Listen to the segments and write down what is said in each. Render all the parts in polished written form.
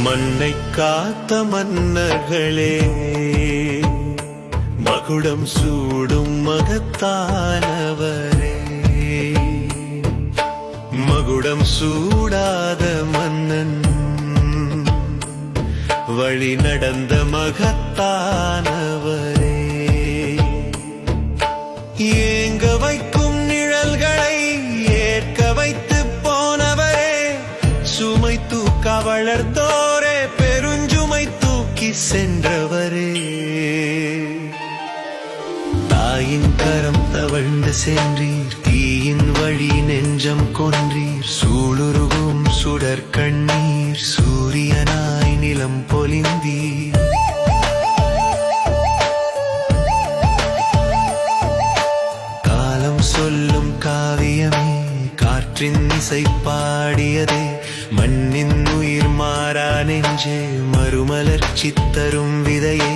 மண்ணை காத்த மன்னர்களே, மகுடம் சூடும் மகத்தானவரே, மகுடம் சூடாத மன்னன் வழி நடந்த மகத்தானவரே, ஏங்க வைக்கும் நிழல்களை ஏற்க வைத்து போனவரே, சுமை தூக்க வளர்த்தோரே, பெருஞ்சுமை தூக்கி சென்றவரே, தாயின் கரம் தவழ்ந்து சென்றீர், தீயின் வழி நெஞ்சம் கொன்றீர், சூளுருகும் சுடர் கண்ணீர், சூரியனாய் நிலம் பொலிந்தீர், காலம் சொல்லும் காவியமே, காற்றின் இசை பாடியதே, மண்ணின் உயிர் மாறா நெஞ்சே, மறுமலர்ச்சி தரும் விதையே,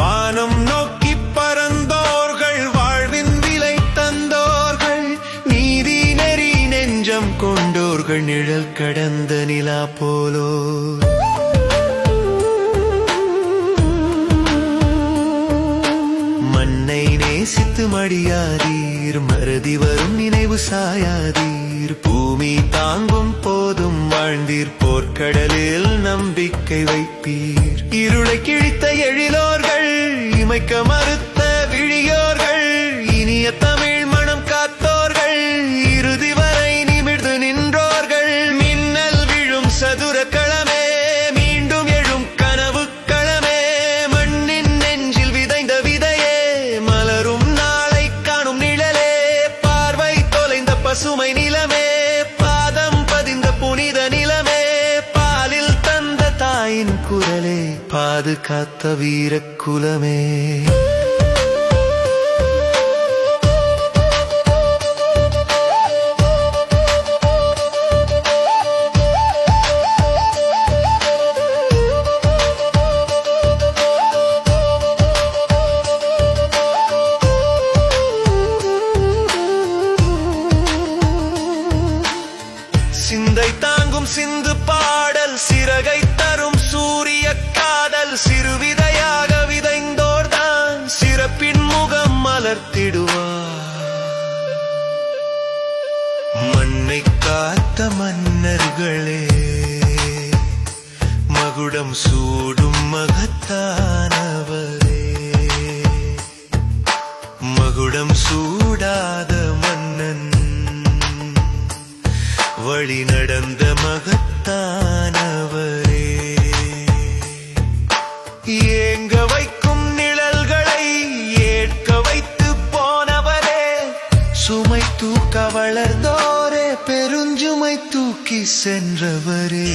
வானம் நோக்கி பறந்தோர்கள், வாழ்வின் விலை தந்தோர்கள், நீதி நெறி நெஞ்சம் கொண்டோர்கள், நிழல் கடந்த நிலா போலோ, மண்ணை நேசித்து மடியாதீர், மறதி வரும் நினைவு சாயாதீர், பூமி தாங்கும் போதும் வாழ்ந்தீர், போர்க்கடலில் நம்பிக்கை வைப்பீர், இருளை கிழித்த எழிலோர்கள், இமைக்க மறுத்த விழியோர்கள், இனிய தமிழ் மனம் காத்தோர்கள், இறுதி வரை நிமிர்ந்து நின்றோர்கள், மின்னல் விழும் சதுர களமே, மீண்டும் எழும் கனவு களமே, மண்ணின் நெஞ்சில் விதைந்த விதையே, மலரும் நாளை காணும் நிழலே, பார்வை தொலைந்த பசுமை நிலமே, பாதம் பதிந்த புனித நிலமே, பாலில் தந்த தாயின் குரலே, பாதுகாத்த வீரக் குலமே. சிந்தை தாங்கும் சிந்து பாடல், சிறகை தரும் சூரிய காதல், சிறுவிதையாக விதைந்தோர்தான் சிறப்பின் முகம் மலர்த்திடுவார், மண்ணை காத்த மன்னர்களே, மகுடம் சூடும் மகத்தானவரே, மகுடம் சூடாத மன்னன் வழி நடந்த மகத்தானவரே, ஏங்க வைக்கும் நிழல்களை ஏற்க வைத்து போனவரே, சுமை தூக்க வளர்ந்தோரே, பெருஞ்சுமை தூக்கி சென்றவரே.